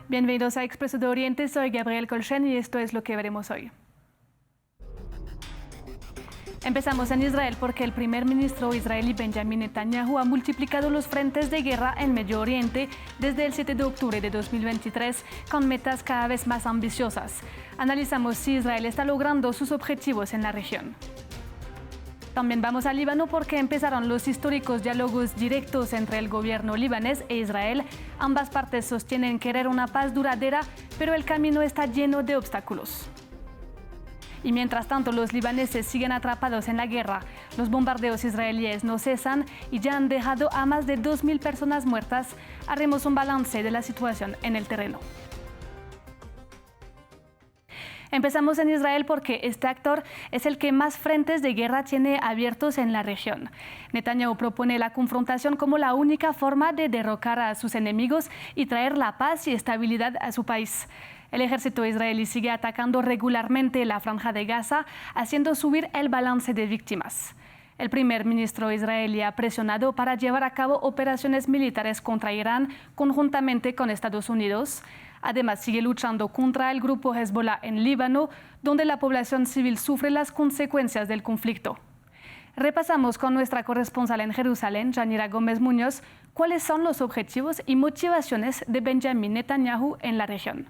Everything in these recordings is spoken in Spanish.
Bienvenidos a Expreso de Oriente, soy Gabriel Colchen y esto es lo que veremos hoy. Empezamos en Israel porque el primer ministro israelí Benjamin Netanyahu ha multiplicado los frentes de guerra en Medio Oriente desde el 7 de octubre de 2023 con metas cada vez más ambiciosas. Analizamos si Israel está logrando sus objetivos en la región. También vamos al Líbano porque empezaron los históricos diálogos directos entre el gobierno libanés e Israel. Ambas partes sostienen querer una paz duradera, pero el camino está lleno de obstáculos. Y mientras tanto, los libaneses siguen atrapados en la guerra. Los bombardeos israelíes no cesan y ya han dejado a más de 2.000 personas muertas. Haremos un balance de la situación en el terreno. Empezamos en Israel porque este actor es el que más frentes de guerra tiene abiertos en la región. Netanyahu propone la confrontación como la única forma de derrocar a sus enemigos y traer la paz y estabilidad a su país. El ejército israelí sigue atacando regularmente la franja de Gaza, haciendo subir el balance de víctimas. El primer ministro israelí ha presionado para llevar a cabo operaciones militares contra Irán conjuntamente con Estados Unidos. Además, sigue luchando contra el grupo Hezbollah en Líbano, donde la población civil sufre las consecuencias del conflicto. Repasamos con nuestra corresponsal en Jerusalén, Yanira Gómez Muñoz, cuáles son los objetivos y motivaciones de Benjamin Netanyahu en la región.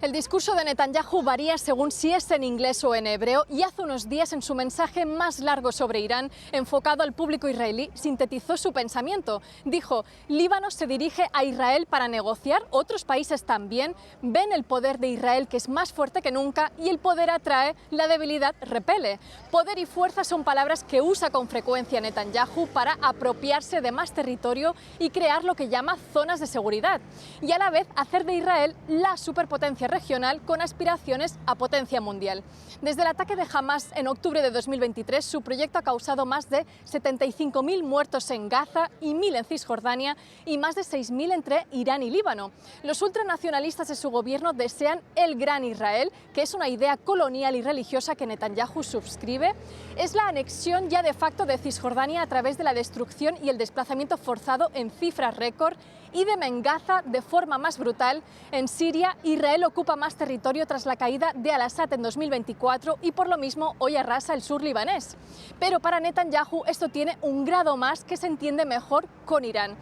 El discurso de Netanyahu varía según si es en inglés o en hebreo y hace unos días en su mensaje más largo sobre Irán, enfocado al público israelí, sintetizó su pensamiento. Dijo, Líbano se dirige a Israel para negociar, otros países también, ven el poder de Israel que es más fuerte que nunca y el poder atrae, la debilidad repele. Poder y fuerza son palabras que usa con frecuencia Netanyahu para apropiarse de más territorio y crear lo que llama zonas de seguridad y a la vez hacer de Israel la superpotencia regional con aspiraciones a potencia mundial. Desde el ataque de Hamas en octubre de 2023, su proyecto ha causado más de 75.000 muertos en Gaza y 1.000 en Cisjordania y más de 6.000 entre Irán y Líbano. Los ultranacionalistas de su gobierno desean el Gran Israel, que es una idea colonial y religiosa que Netanyahu subscribe. Es la anexión ya de facto de Cisjordania a través de la destrucción y el desplazamiento forzado en cifras récord y de Gaza de forma más brutal. En Siria, Israel ocupa más territorio tras la caída de Al-Assad en 2024 y por lo mismo hoy arrasa el sur libanés. Pero para Netanyahu esto tiene un grado más que se entiende mejor con Irán.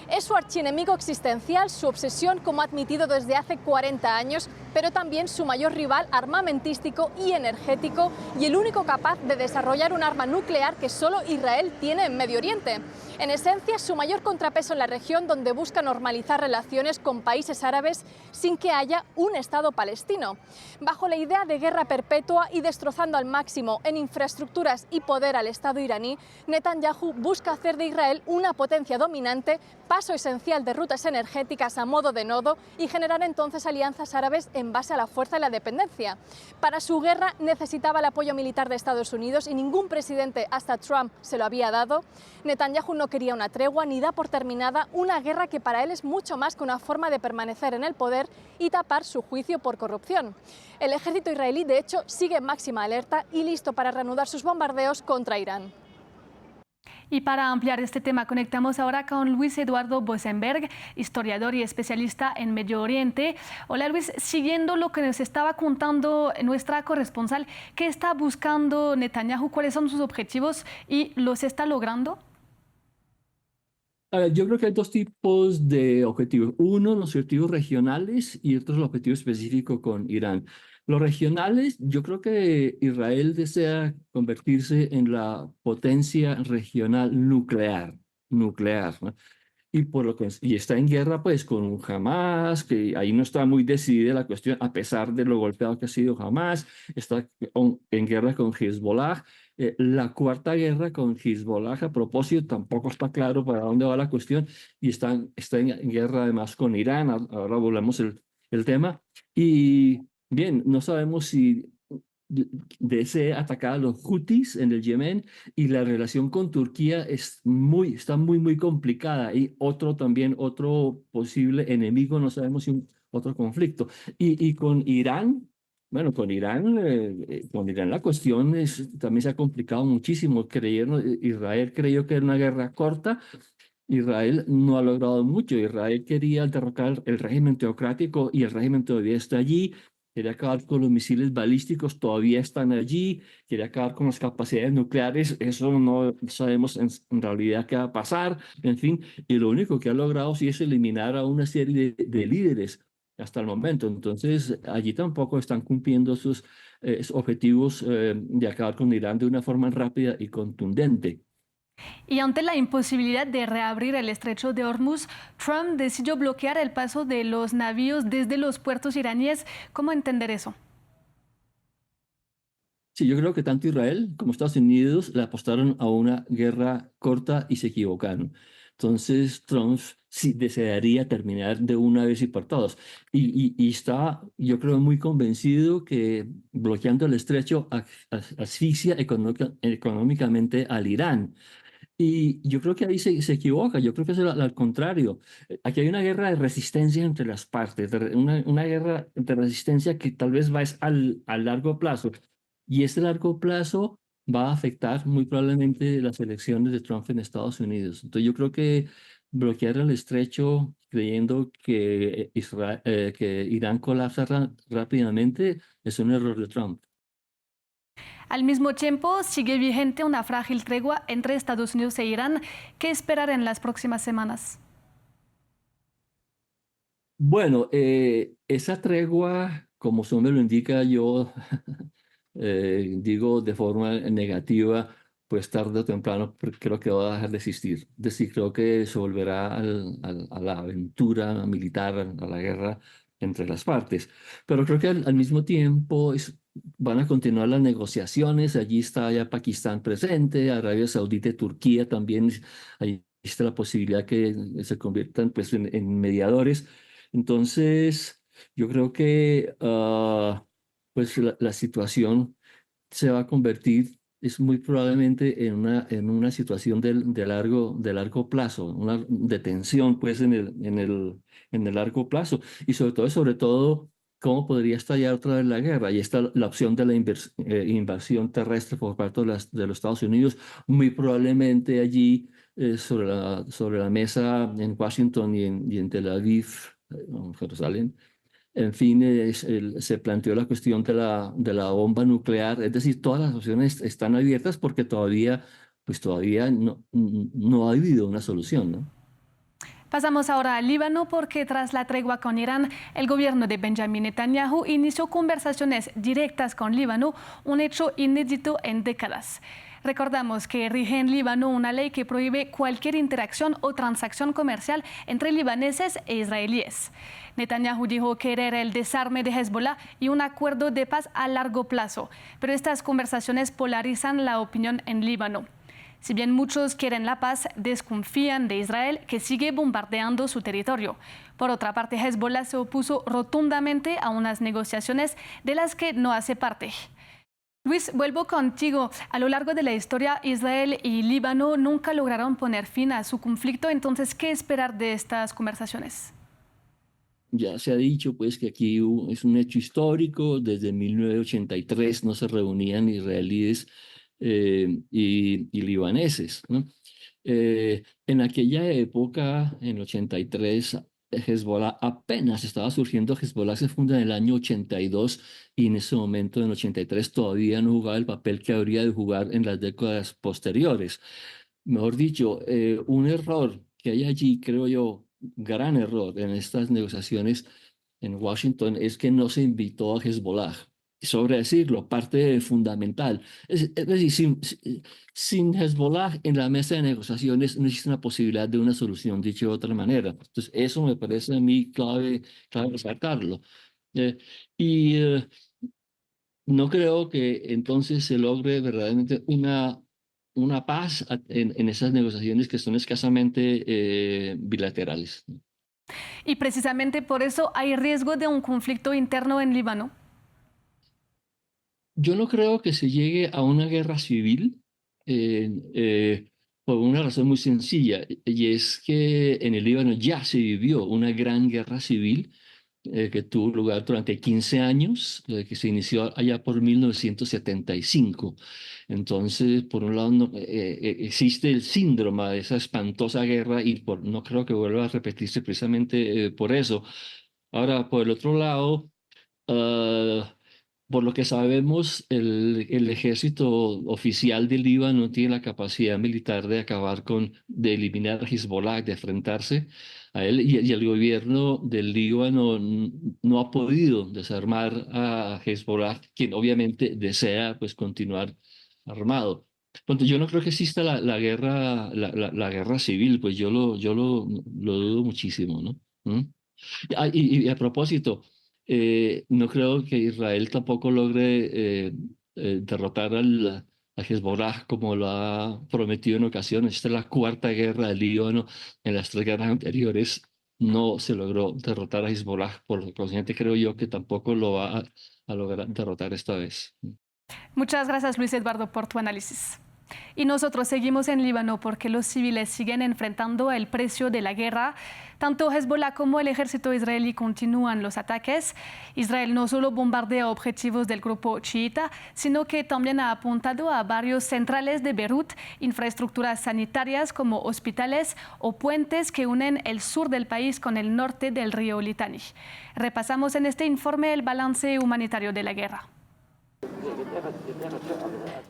Es su archienemigo existencial, su obsesión como ha admitido desde hace 40 años, pero también su mayor rival armamentístico y energético y el único capaz de desarrollar un arma nuclear que solo Israel tiene en Medio Oriente. En esencia, su mayor contrapeso en la región donde busca normalizar relaciones con países árabes sin que haya un Estado palestino. Bajo la idea de guerra perpetua y destrozando al máximo en infraestructuras y poder al Estado iraní, Netanyahu busca hacer de Israel una potencia dominante, paso esencial de rutas energéticas a modo de nodo y generar entonces alianzas árabes en base a la fuerza y la dependencia. Para su guerra necesitaba el apoyo militar de Estados Unidos y ningún presidente hasta Trump se lo había dado. Netanyahu no quería una tregua ni da por terminada una guerra que para él es mucho más que una forma de permanecer en el poder y tapar su juicio por corrupción. El ejército israelí, de hecho, sigue en máxima alerta y listo para reanudar sus bombardeos contra Irán. Y para ampliar este tema, conectamos ahora con Luis Eduardo Bosenberg, historiador y especialista en Medio Oriente. Hola Luis, siguiendo lo que nos estaba contando nuestra corresponsal, ¿qué está buscando Netanyahu? ¿Cuáles son sus objetivos y los está logrando? Yo creo que hay dos tipos de objetivos. Uno, los objetivos regionales y otro, el objetivo específico con Irán. Los regionales, yo creo que Israel desea convertirse en la potencia regional nuclear, ¿no? Y está en guerra pues con Hamas, que ahí no está muy decidida la cuestión, a pesar de lo golpeado que ha sido Hamas, está en guerra con Hezbollah. La cuarta guerra con Hezbollah, a propósito, tampoco está claro para dónde va la cuestión, y está en guerra además con Irán. Ahora volvemos el tema. Y bien, no sabemos si desea atacar a los Houthis en el Yemen, y la relación con Turquía está muy complicada, y otro posible enemigo, no sabemos si otro conflicto. Y con Irán, bueno, con Irán la cuestión también se ha complicado muchísimo. Israel creyó que era una guerra corta, Israel no ha logrado mucho. Israel quería derrocar el régimen teocrático y el régimen todavía está allí. Quería acabar con los misiles balísticos, todavía están allí. Quería acabar con las capacidades nucleares, eso no sabemos en realidad qué va a pasar. En fin, y lo único que ha logrado sí es eliminar a una serie de líderes hasta el momento. Entonces, allí tampoco están cumpliendo sus objetivos de acabar con Irán de una forma rápida y contundente. Y ante la imposibilidad de reabrir el estrecho de Hormuz, Trump decidió bloquear el paso de los navíos desde los puertos iraníes. ¿Cómo entender eso? Sí, yo creo que tanto Israel como Estados Unidos le apostaron a una guerra corta y se equivocaron. Entonces, Trump sí desearía terminar de una vez y por todas. Y está, yo creo, muy convencido que bloqueando el estrecho asfixia económicamente al Irán. Y yo creo que ahí se equivoca, yo creo que es al contrario. Aquí hay una guerra de resistencia entre las partes, una guerra de resistencia que tal vez va es al largo plazo. Y este largo plazo va a afectar muy probablemente las elecciones de Trump en Estados Unidos. Entonces yo creo que bloquear el estrecho creyendo que, que Irán colapsa rápidamente es un error de Trump. Al mismo tiempo, sigue vigente una frágil tregua entre Estados Unidos e Irán. ¿Qué esperar en las próximas semanas? Bueno, esa tregua, como su nombre lo indica, yo digo de forma negativa, pues tarde o temprano creo que va a dejar de existir. Es decir, creo que se volverá a la aventura militar, a la guerra entre las partes. Pero creo que al mismo tiempo van a continuar las negociaciones. Allí está ya Pakistán presente, Arabia Saudita y Turquía también. Ahí está la posibilidad que se conviertan pues, en mediadores. Entonces, yo creo que pues la situación se va a convertir, es muy probablemente en una situación de largo plazo, una detención pues en el largo plazo. Y sobre todo, cómo podría estallar otra vez la guerra. Y está la opción de la invasión terrestre por parte de los Estados Unidos, muy probablemente allí sobre la mesa en Washington y en Tel Aviv, en Jerusalén. En fin, se planteó la cuestión de la bomba nuclear, es decir, todas las opciones están abiertas porque todavía, pues todavía no ha habido una solución, ¿no? Pasamos ahora al Líbano porque tras la tregua con Irán, el gobierno de Benjamin Netanyahu inició conversaciones directas con Líbano, un hecho inédito en décadas. Recordamos que rige en Líbano una ley que prohíbe cualquier interacción o transacción comercial entre libaneses e israelíes. Netanyahu dijo querer el desarme de Hezbollah y un acuerdo de paz a largo plazo, pero estas conversaciones polarizan la opinión en Líbano. Si bien muchos quieren la paz, desconfían de Israel, que sigue bombardeando su territorio. Por otra parte, Hezbollah se opuso rotundamente a unas negociaciones de las que no hace parte. Luis, vuelvo contigo. A lo largo de la historia, Israel y Líbano nunca lograron poner fin a su conflicto. Entonces, ¿qué esperar de estas conversaciones? Ya se ha dicho pues que aquí es un hecho histórico, desde 1983 no se reunían israelíes y libaneses, ¿no? En aquella época, en 83, Hezbollah apenas estaba surgiendo. Hezbollah se funda en el año 82 y en ese momento, en el 83, todavía no jugaba el papel que habría de jugar en las décadas posteriores. Mejor dicho, un error que hay allí, creo yo, gran error en estas negociaciones en Washington es que no se invitó a Hezbollah. Sobre decirlo, parte fundamental. Es decir, sin Hezbollah en la mesa de negociaciones no existe una posibilidad de una solución, dicho de otra manera. Entonces, eso me parece a mí clave resaltarlo. Eh, y no creo que entonces se logre verdaderamente una paz en esas negociaciones que son escasamente bilaterales. Y precisamente por eso hay riesgo de un conflicto interno en Líbano. Yo no creo que se llegue a una guerra civil por una razón muy sencilla, y es que en el Líbano ya se vivió una gran guerra civil que tuvo lugar durante 15 años, que se inició allá por 1975. Entonces, por un lado, existe el síndrome de esa espantosa guerra y no creo que vuelva a repetirse precisamente por eso. Ahora, por el otro lado, ah, por lo que sabemos, el ejército oficial del Líbano no tiene la capacidad militar de eliminar a Hezbollah, de enfrentarse a él, y el gobierno del Líbano no ha podido desarmar a Hezbollah, quien obviamente desea pues continuar armado. Entonces, yo no creo que exista la guerra, la guerra civil, pues yo lo dudo muchísimo, ¿no? ¿Mm? Y a propósito, no creo que Israel tampoco logre derrotar a Hezbollah como lo ha prometido en ocasiones. Esta es la cuarta guerra del Líbano. En las 3 guerras anteriores no se logró derrotar a Hezbollah. Por lo consiguiente, creo yo que tampoco lo va a lograr derrotar esta vez. Muchas gracias, Luis Eduardo, por tu análisis. Y nosotros seguimos en Líbano porque los civiles siguen enfrentando el precio de la guerra. Tanto Hezbollah como el ejército israelí continúan los ataques. Israel no solo bombardea objetivos del grupo chiita, sino que también ha apuntado a varios centrales de Beirut, infraestructuras sanitarias como hospitales o puentes que unen el sur del país con el norte del río Litani. Repasamos en este informe el balance humanitario de la guerra.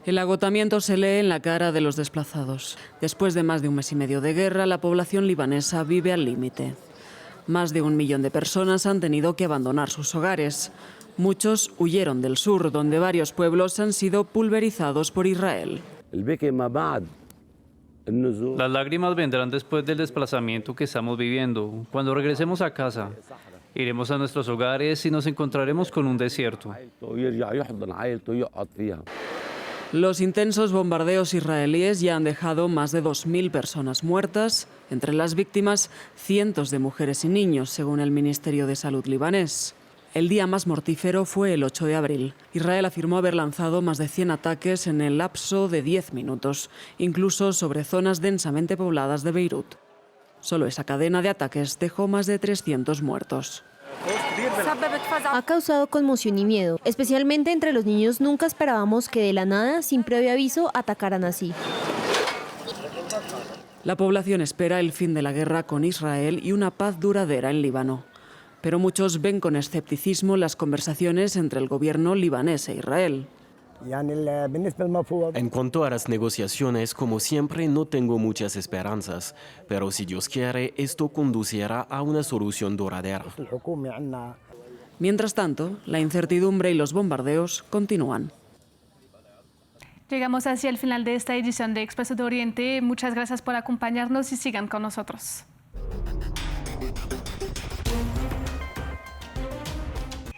El agotamiento se lee en la cara de los desplazados. Después de más de un mes y medio de guerra, la población libanesa vive al límite. Más de 1 millón de personas han tenido que abandonar sus hogares. Muchos huyeron del sur, donde varios pueblos han sido pulverizados por Israel. Las lágrimas vendrán después del desplazamiento que estamos viviendo. Cuando regresemos a casa, iremos a nuestros hogares y nos encontraremos con un desierto. Los intensos bombardeos israelíes ya han dejado más de 2.000 personas muertas. Entre las víctimas, cientos de mujeres y niños, según el Ministerio de Salud libanés. El día más mortífero fue el 8 de abril. Israel afirmó haber lanzado más de 100 ataques en el lapso de 10 minutos, incluso sobre zonas densamente pobladas de Beirut. Solo esa cadena de ataques dejó más de 300 muertos. Ha causado conmoción y miedo, especialmente entre los niños. Nunca esperábamos que de la nada, sin previo aviso, atacaran así. La población espera el fin de la guerra con Israel y una paz duradera en Líbano. Pero muchos ven con escepticismo las conversaciones entre el gobierno libanés e Israel. En cuanto a las negociaciones, como siempre, no tengo muchas esperanzas, pero si Dios quiere, esto conducirá a una solución duradera. Mientras tanto, la incertidumbre y los bombardeos continúan. Llegamos así al final de esta edición de Expreso de Oriente. Muchas gracias por acompañarnos y sigan con nosotros.